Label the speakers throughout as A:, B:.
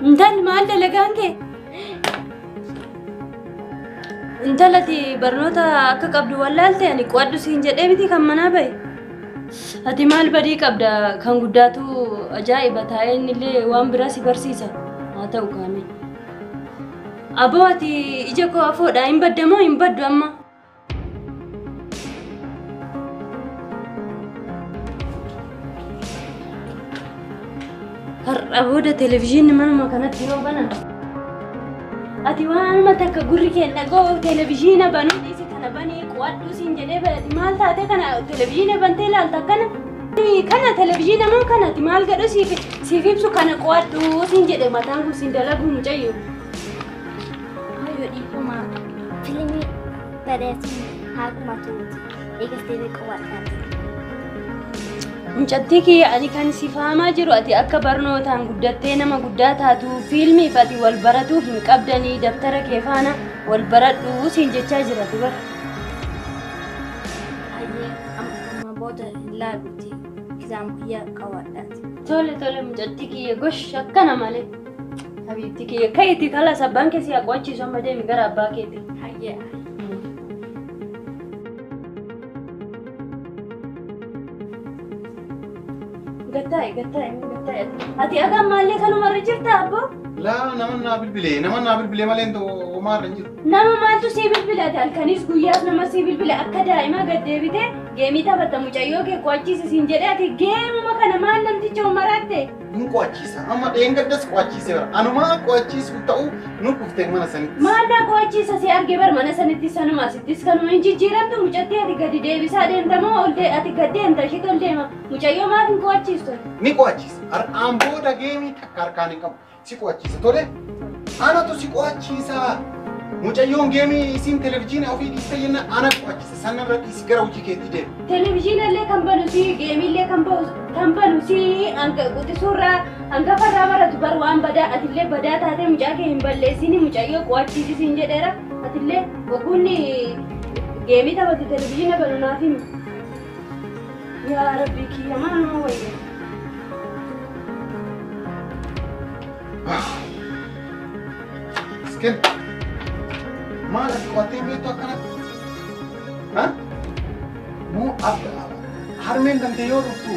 A: Intal maal dalagaan kee? Intalati barnoota akka qabdu wallaalte ani qo'adhu siin jedhee miti kan manaa bahe. Ati maal badii qabda kan guddaatu ajaa'iba taa'ee innillee waan biraa si barsiisa. Haa ta'u kaame. Aboo ati ija koo afoodhaa hin baddamoo hin baddu amma? Har'a booda televezyiinni manuma kanatti yoo banan. Ati waanuma takka gurri keenya dhagoo televezyiina banuu dhiisi kana banii qo'adhuu siin jedhee barati maal taate kana televezyiina bantee ilaalta akkana? Kana televezyiina moo kanati maal gadhu siif ibsu kana qo'adhuu siin jedhe mataan kun siin dalaguu mucayyoo.
B: Hayyoo dhiifama fiilmii bareeduun haakuma tuuti eegas deebi'ee qo'adhaan.
A: Mucattii kiyya ani kan si faamaa jiru ati akka barnootaan guddattee nama guddaa taatu fiilmiif ati wal baratuu hin qabdanii daftara kee faana wal baradhuu siin jechaa jira dubar.
B: Hayyee amma booda ilaaluuti kizaam guyyaa qawaadhaati.
A: Tole mucattii kiyya gosh akkana malee. Habiibti kiyya ka'itti kala sabbaan keessi haa qo'achiisu amma deemi gara abbaa keeti.
B: Hayyee.
A: Gattaa'e. Ati agam maallee kanumarra jirta abbo?
C: Laa nama naa bilbilee malee intoo maarra hin jiru.
A: Nama maaltu sii bilbilate halkanis guyyaas nama sii bilbile akka daa'imaa gad deebite geemii taphatta mucayyoo kee qo'achiisa siin jedhee ati geemuma kana maal namticha maratte?
C: Nun qo'achiisa amma dheengaddas qo'achiise bara anuma qo'achiisu ta'u nun kuftee mana sanitti.
A: Maal qo'achiisa si arge bar mana sanitti sanuma asittis kanuma hin jijjiiramtu mucattii ati gadi deebisaa deemtamoo ati gad deemta ishee tol deema mucayyoo maal hin qo'achiistu?
C: Ni qo'achiisa har'aan booda geemii takka harkaan hin qabu si qo'achiisa tole anatu si qo'achiisa. Mucayyoon geemii isin televezyiina ofii dhiiste jenna ana qo'achiisa sanarra dhiisi gara hojii keetti deemu.
A: Televezyiina illee kan banu si geemii illee kan banu si qutisuurraa hangafarraa baratu bar waan badaa atillee badaa taatee mucaa kee hin balleessini mucayyoo qo'achiisi siin jedheera atillee oguunni geemii taphatu televezyiina banu naaf himi. Yaa rabbii kiyya maal nama wayya.
C: Skin. Maal ati qo'attee beektu akkanatti? Moo harmeen dantee yoo dhuftu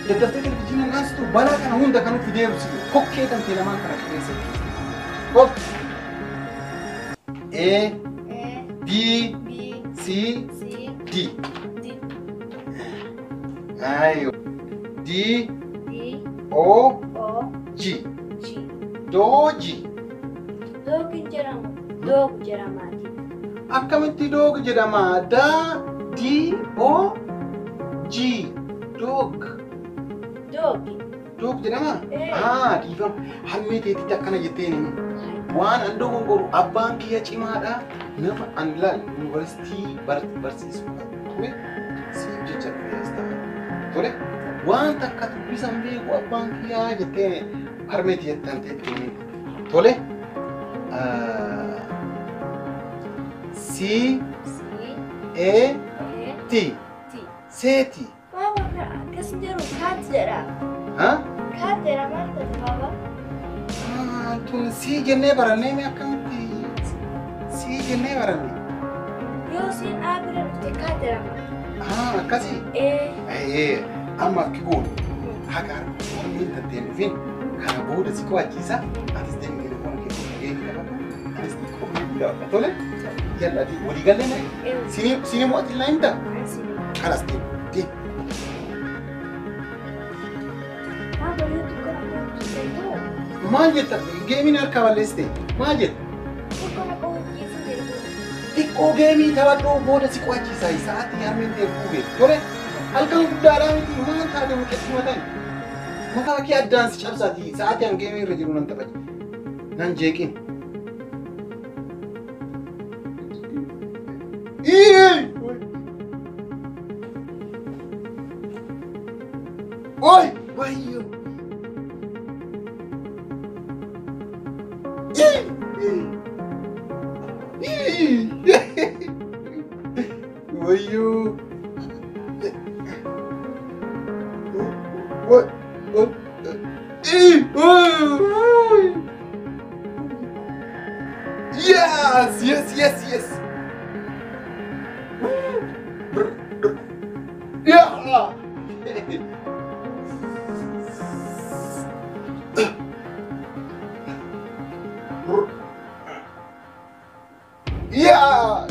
C: daddaftee televezyiina naastu balaa kana hunda kan nuti deebisi kokkee dantee lamaan kana keessatti. Kok. A B C D. Ayo. D O G. Doji.
A: Dogi jedhama. Doog jedhamaati.
C: Akkamitti doog jedhama? Da D O G. Doog.
A: Doogi.
C: Doog jedhama? Dhiifama. Harmee teetitti akkana jetteen waan an dogongoru abbaan kiyya cimaadha. Nama an laal yuunivarsiitii barsiisu ture siif jecha tole waan takka dubbisan beeku abbaan kiyyaa jettee harmee tiyattan teettee tole. C A T Seti.
B: Baba kas jiru kaat jedha. Kaat jedha maal ta'e baba?
C: Tun si jennee barannee mee akkamitti si jennee baranne?
B: Yoo siin dhaabira dhufte kaat jedhama.
C: Akkasii? Amma akki goonu haga harmeen tatteen dhufin kana booda si qo'achiisa atis deemee waan keessa qabatu anis ni qo'achiisa tole. Yalla ati walii galee mee sini mo'atii laa hin ta'a? Kanas deemu. Maal jetta? Geemiin harkaa balleessite maal jetta? Xiqqoo geemii taphadhoo booda si qo'achiisa sa'aatii harmeen ta'e fuudhee tole halkan guddaadhaa miti maal taate mucatti matan mataa kee addaan si cabsaati sa'aatii an geemii irra jiru nan taphachi nan jeeqin. Oi! Wayyo! Wayyo! What? Yes, yes, yes, yes. Yeah. Yeah.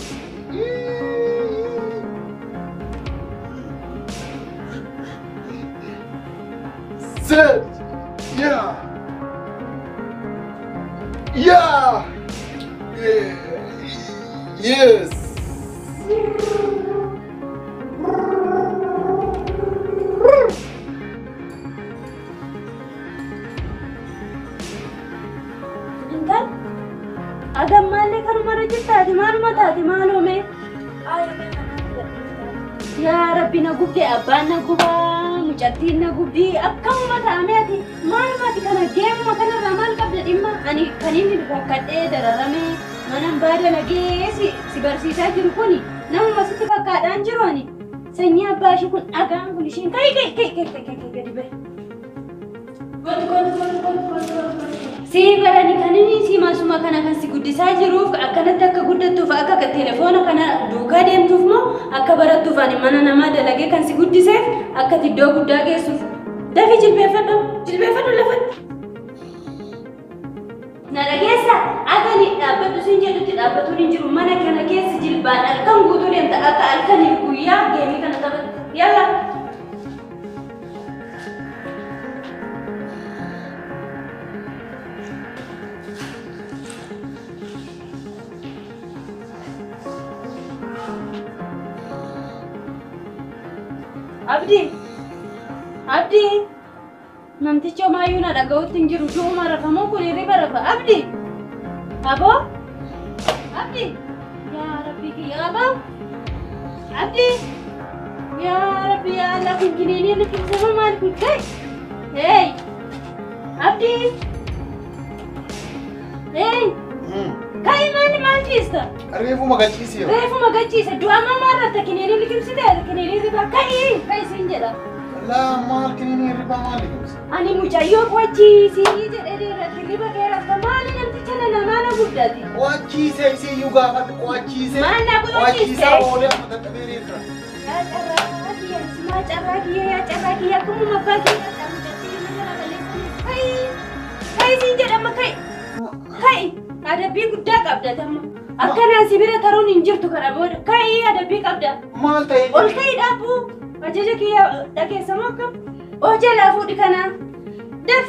C: Sit. Yeah. Yeah. Yes.
A: Intan, agam malle kanu mara jitta di malu mata di malu me. Ya Rabbi na gubde abban na guba mucatti na gubdi akkam mata ameti malu mati kana game kana ramal qabda dimma ani kanini rakkade dararame manan bada lage si barsisa jiru kuni nama masitti fakkadaan jiru ani sanyii abbaashi kun dhagaan kun ishiin kai gadi be si barani kanini si masuma kana kan si guddisaa jiruuf akkanatti akka guddattuuf akka telefoona kana duukaa deemtuuf moo akka barattuuf ani mana namaa dalagee kan si guddiseef akka iddoo guddaa geessuuf dafi jilbeeffadhu lafatti na dhageessa agani dhaabbatu siin jedhutti dhaabbatuun hin jiru mana kana keessa jilbaan halkan guutuu deemta akka halkanii guyyaa geemii kana taphatu yalla Abdi, nanti cuma ayu nak agak tinggi rujuk marah kamu kuliah berapa? Abdi, apa? Abdi, ya Rabbi ya apa? Abdi, ya Rabbi ya Allah begini ini lebih sama mana kai? Hey, Abdi, hey, kai mana cista?
C: Refu magacisi.
A: Refu magacisi. Dua mama rata kini ini lebih sedar kini ini riba kai sinjera.
C: لا ما كنيني ربا مالك
A: أنا مجايو وجيسي جدي رتلي بكرة فما لنا نتكلم ما نبودتي
C: وجيسي سي يوغا فت وجيسي
A: ما نبود
C: وجيسي أولي أحمد الكبير إفرا
A: يا جراكي يا كم مبادئ كاي سينجر أما كاي ada bi guddaa qabda tamma akkana sibira taruun hin jirtu kana booda kai ada bi qabda
C: maal ta'e
A: ol kai dhaabu ajaja kiyya dhageessamoo akkam oo jalaa fuudhi kana daf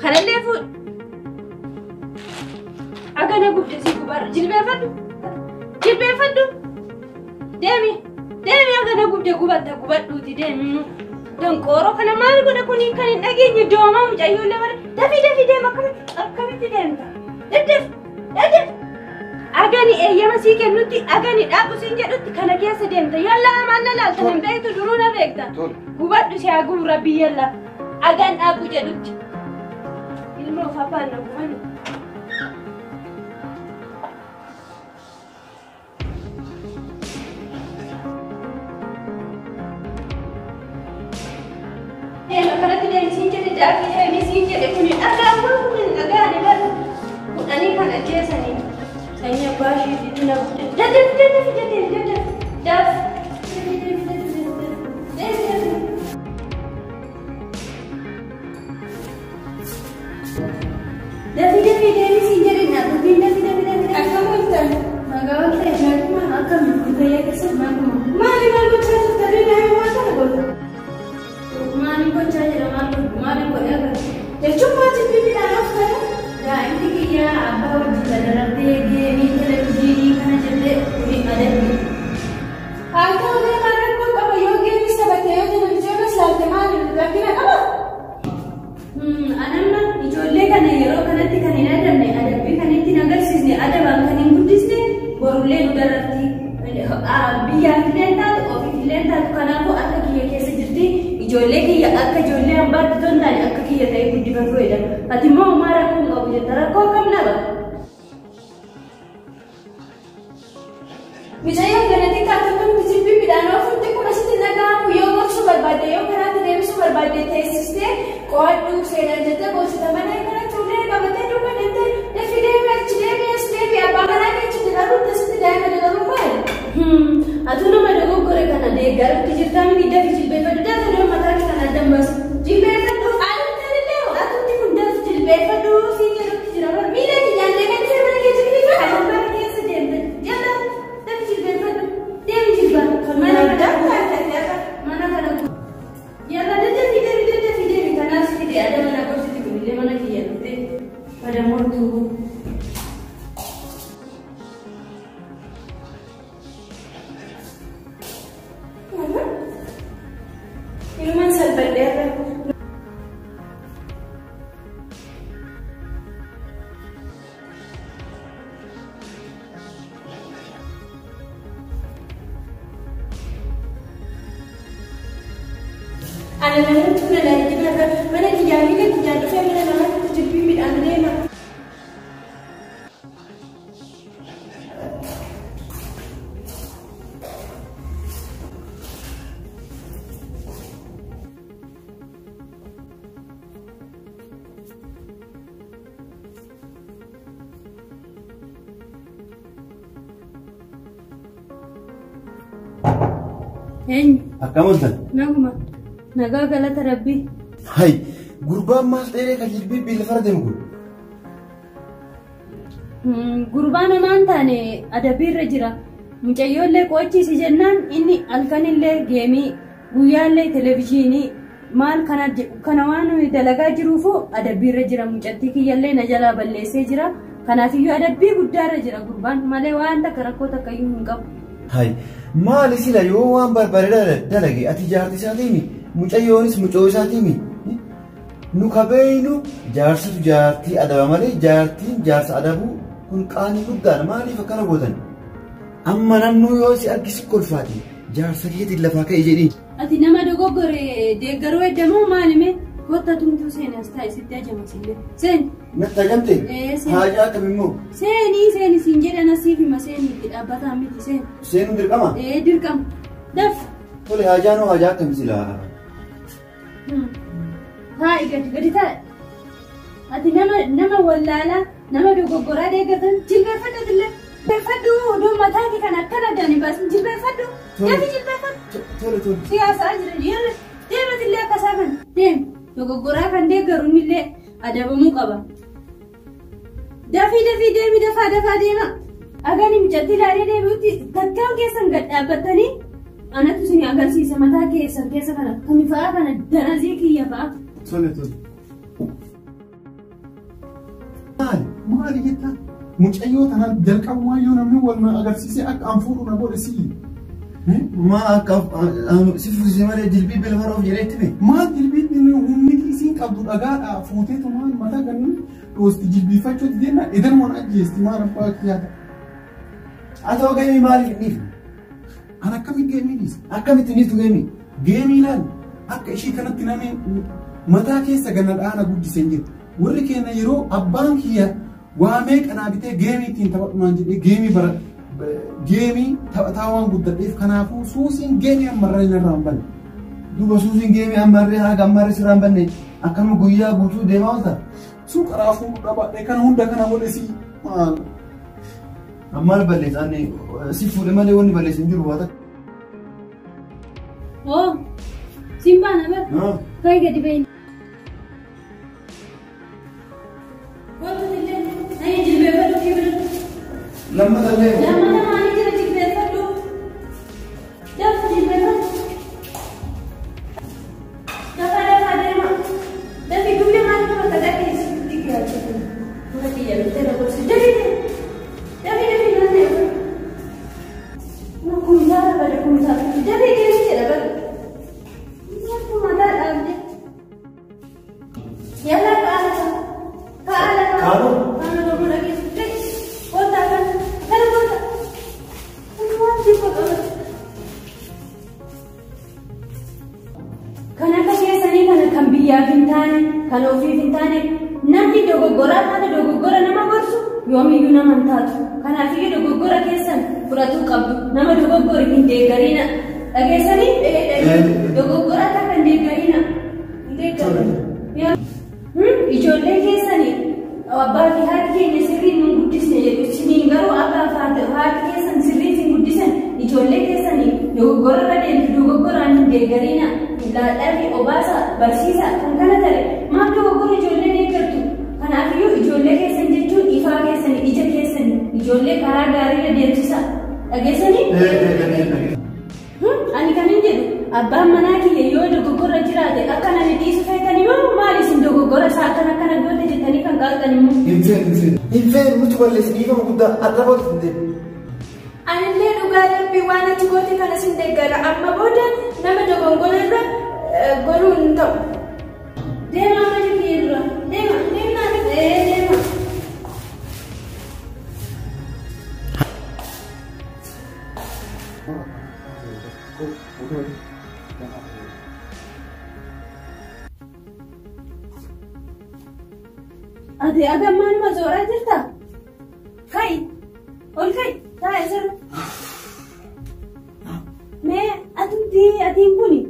A: kanallee fuudhi agana gubde si gubar jilbeeffadhu deemi agana gubde gubadhuuti deemi Dongkoro kana maal godha kuni kan hin dhageenye dooma mucayyoolle bara dafi deema akkamitti deemta daddaf agani eeyyama sii kennutti agani dhaabu siin jedhutti kana keessa deemta yalla amanna laalta hin beektu duruu na beekta gubadhu si haa gubu rabbi yalla agan dhaabu jedhutti ilma of abbaan na gubani Karena tidak disinjir di jaki saya disinjir di kuning agama kuning agama ni baru kuning kan aja sani saya bashi di tuna jadif David disinjir di nak pindah agama kita agama kita mana agama kita ya kesal mana malu cakap tadi dah mana boleh Mari ko chaje mari ko yaga te chuma chipi bida nafta ya indiki ya abba wajhi darate ge mi televizini kana jende mi adami alto ne mara ko kaba yoge mi sabate yoge na jona salte mari lakina aba ananna ijolle kana yero kanatti kanina danne adabi kanatti nagarsiisne adaban kanin guddisne borulle nu darati biyya filenta ofi filenta kanaafuu akka kiyya keessa jirti ijoollee kiyya akka ijoollee hambaatti tontaan akka kiyya ta'e guddifatu jedha ati immoo maal rakkoon qabu jetta rakkoo qabna ba Micaayyoon ganatii kaatatuun bijibbii midhaan ofuutti kun asitti nagaamu yoo gorsuu barbaadde yoo karaatti deebisuu barbaadde teessistee qo'adhuu seenan jettee gorsita malee kana tuulee qabattee duuba deemtee deeggarutti jirtaa miti dafi jilbeeffadhu dafa doo mataa kee kana addan baasu jilbeeffadhu aalutti illee atutti kun dafi jilbeeffadhu sii jedhutti jira bara miila kiyyaan deemee dhufee mana keessa jilbeeffadhu kan bara keessa deemte jala dafi jilbeeffadhu deemi jilbaa mana kana yalla dafi deemi kanaaf si fide ada mana koositi kunillee mana kiyya dhuftee pada mortu. Inuman salphaadheerra. Ana namoota mana laajjirra mana kiyyaa dhufee mana namaatti jilbii midhaan deema.
C: Akkamitti?
A: Naguma. Nagaa galata Rabbii.
C: Hai, gurbaan maal dheeree kan jilbii biila fardeemu kun?
A: Gurbaan homaan taane adabiirra jira. Mucayyoollee qo'achiisi jennaan inni halkanillee geemii guyyaallee televezyiinii maal kana waan dalagaa jiruufu adabiirra jira. Mucattii kiyyallee na jalaa balleessee jira. Kanaafiyyuu adabbii guddaarra jira gurbaan malee waan takka rakkoo takkayyuu hin qabu.
C: Hai, maali sila yoo waan barbaade dalage ati jaarti isaatiimi mucayyoonis mucoo isaatiimi nu kabeeynu jaarsatu jaartii adaba malee jaartiin jaarsa adabuu kun qaanii guddaadha maaliif akkana gootan amma namnuu yoo si argisi kolfaati jaarsa keetiin lafaa ka'e jedhiin.
A: Ati nama dogoggore deeggaruu eddamoo maalime gotta tumtuu seenas taa'e sitti ajamasillee seen.
C: Natti ajamte? Haajaa akkamimmoo?
A: Seeni siin jedhan asiif hima seeni itti dhaabbataa miti seen.
C: Seenuun dirqama?
A: Dirqama. Daf.
C: Tole haajaanoo haajaa akkam silaa?
A: Taa'i gadi taa'i. Ati nama wallaalaa nama dogoggoraa deeggatan jilbeeffadhatillee. Jilbeeffadhu oduu mataa kee kan akkana addaan hin baasin jilbeeffadhu. Dafi jilbeeffadhu.
C: Tole.
A: Siyaasaa jira deematillee akkasaa kan deemu dogoggoraa kan deeggaruunillee adabamuu qaba. Dafii deemi dafaa deema. Agani mucatti ilaalee deebi'utti takkaan keessan gad dhaabbattanii anatu isin agarsiisa mataa keessan keessa kana kan fa'aa kana danazii kiyya fa'aa.
C: Tole. Maali jettaa? Mucayyoo tanaan jalqabumaa yoo namni wal na agarsiise akka an fuudhu na godhe si'i. Maa akka si fuusise malee jilbii bila faroof jedheetti mee? Maa jilbii humni isiin qabdu dhagaadhaa fuuteetu maal mataa kanneen dhoosti jilbiiffachuutti deemna edan waan ajjeesti maal abbaa kiyyaata. Haa ta'u geemii maaliif dhiifu? An akkamitti geemii dhiisa? Akkamitti dhiistu geemii? Geemii laal akka ishii kanatti namni mataa keessa ganna dhaana guddisee jiru. Warri keenya yeroo abbaan kiyya waamee qanaa bitee geemii ittiin taphadhumaan jedhee geemii taphataa waan guddadheef kanaafuu suusiin geemii ammarree narraa hin banne. Duuba suusiin geemii ammarree haga ammarree sirraa hin banne akkama guyyaa guutuu deemaa oolta. Suuqa raafuu dhabaadhee kana hunda kana godhe si maal? Ammaal balleessaan si fuudhe malee wanni balleessan jiru waa takka.
A: Oo, simbaa na bar. Ka'ii gadi bahin.
C: Lammata illee.
A: Lammata maanii jira jilbeeffadhu. Dafa jilbeeffadhu. Dafa deema. Dafi dubbii maanii nama kadaa keessa dhiigaa jiru. Mana kiyya dhuftee na gorsi. Dafi naan deema. Kumtaara bada kumtaara. Dafi deemee jedha bada. Mataa dhaabde. Yalla kaala.
C: Kaalo.
A: Kan akka keessanii kana kan biyyaaf hin taane kan ofiif hin taane namni dogoggoraa taate dogoggora nama gorsu yoomiyyuu nama hin taatu. Kanaafiyyuu dogoggora keessan fudhatuu qabdu. Nama dogoggori hin deeggarina. Dhageessanii dogoggora akka kan deeggarina. Hin deeggarina. Ijoollee keessanii abbaa fi haati keenya sirriin nu guddisne jedhu isiniin garuu akka haati keessan sirriin isin guddisan ijoollee keessanii dogoggora deemtu dogoggoraan hin deeggarina laadhaa fi obaasa barsiisa kan kana ta'e maal dogoggora ijoollee deeggartu kanaafiyyuu ijoollee keessan jechuun ifaa keessan ija keessan ijoollee karaa gaariirra deemsisa dhageessanii ani kan hin jedhu abbaan manaa kiyya yoo dogoggora jiraate akka nani dhiisu feetanii moo maal isin dogoggora isaa akkana goote jettanii kan qaatan immoo
D: Infeen nuti balleessi dhiifama guddaa arraba hin deemu.
B: Anillee dhugaa darbii waan ati goote kana sin deeggara amma booda nama dogoggora irra goruu hin ta'u.
A: Deema mana kiyya dura deema. Ati agammaan mazooraa jirta? Kai, ol kai, taa'e sirra. Mee atiin kuni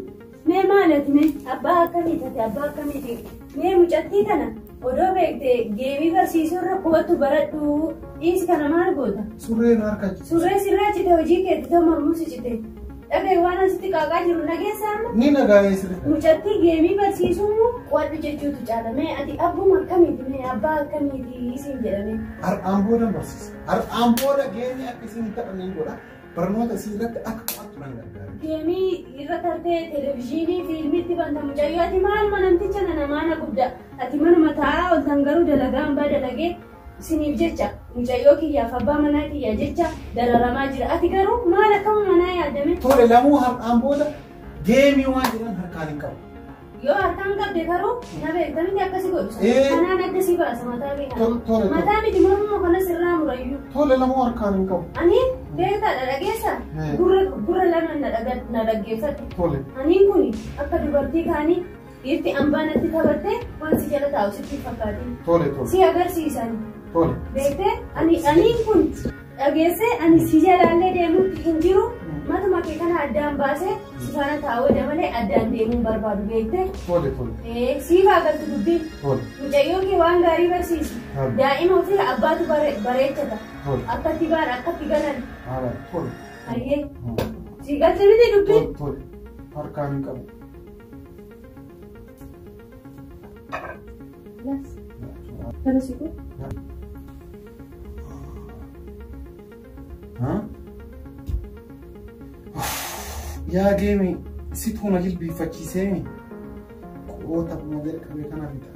A: mee maalati mee abbaa akkamiiti ati abbaa akkamiiti mee mucattii kana odoo beekte geemii barsiisuu irra qubatu baradhu dhiisi kana maal goota?
C: Surreen harka jirti.
A: Surree sirraa cite hojii keetti ta'u mormuusi cite. Dhagee waan asitti qaaqaa jiru nageessa amma?
C: Ni nagaayee sirri.
A: Mucattii geemii barsiisuu qo'adhu jechuutu caala. Mee ati abbuma akkamiiti mee abbaa akkamiiti isin jedhame?
C: Har'aan booda barsiisa. Har'aan booda geemii akka isin taphatan godha. Barnoota isii irratti akka qo'attu nan gargaara.
A: Geemii irra tartee televezyiinii fiilmiitti banta mucayyoo ati maal manamticha namaana guddaa ati manuma taa'aa ol tangaruu dalagaan baa dalagee isiniif jecha mucayyoo kiyyaaf abbaa manaa kiyyaa jecha dararamaa jira ati garuu maal akkama manaa yaadame?
C: Tole lamuu har'aan booda geemii waan jedhan harkaan hin qabu.
A: Yoo harkaan qabde garuu na beektamitti akkasii godhu kanaan adda si baasa mataa beekaa mataa miti mormuma kanas irraa murayyuu.
C: Tole lamuu harkaan hin qabu.
A: Ani beektaadha dhageessa gurra lama na dhaggeeffadhe.
C: Tole.
A: Aniin kun akka dubartii kaanii dhiirti ambaa natti taphattee waan si jala taa'u sitti fakkaate.
C: Tole.
A: Si agarsiisan.
C: Tole.
A: Beektee aniin kun dhageessee ani si jalaallee deemuutti hin jiru matuma kee kana addaan baasee si faana taa'uu malee addaan deemuun barbaadu beektee.
C: Tole.
A: Siif agartu dubbiin.
C: Tole.
A: Mucayyoo kee waan gaarii barsiisi. Daa'ima ofii abbaatu bareechata. Akkatti baan akkatti galan.
C: Tole.
A: Ayyee. Si galche miti dubbiin.
C: Tole. Harkaan hin qabu.
A: Kana si kun?
C: Yaa geemi situu na jilbiiffachiiseemi qoota buna jalqabee kana bita.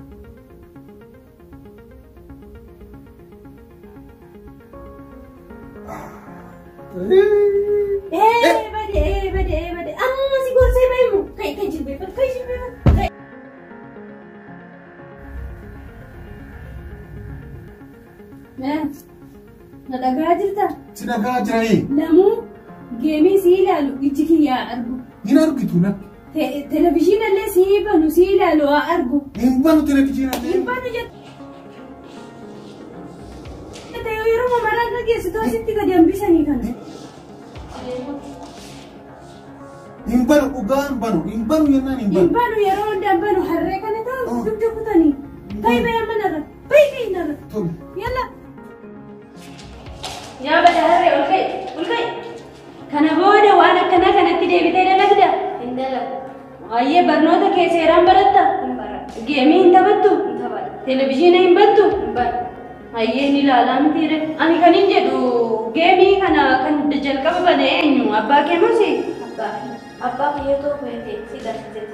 A: Bade. Amma si gorsee bahimu. Kai jilbeeffatu. Na dhagaa jirta?
C: Si dhagaa jiranii?
A: Namuu geemii si ilaalu ijji kiyyaa argu.
C: Hin argitu natti.
A: Televezyiina illee si banu si ilaalu haa argu.
C: Hin banu televezyiina illee.
A: Hin banu jette. Yeroo maraa dhageessitu asitti gadi hambisanii kana.
C: Hin banu dhugaan banu. Hin banu yennaan hin banu.
A: Hin banu yeroo hundaan banu harree kana ta'u dugda kutanii. Bayi manarra. Bayi narra.
C: Tole.
A: Yalla. Yaa bada harree ol kai. Kana booda waan akkanaa kanatti deebitee dalagda?
B: Hin dalagu.
A: Waa'ee barnoota kee seeraan baratta?
B: Hin baradhu.
A: Geemii hin taphattu?
B: Hin taphadhu.
A: Televezyiina hin battu?
B: Hin badhu.
A: Hayyee ni ilaalaa mitiire. Ani kan hin jedhu geemii kana kan jalqaba bane eenyu? Abbaa kee moo si?
B: Abbaa kiyya tokko si garsiisee.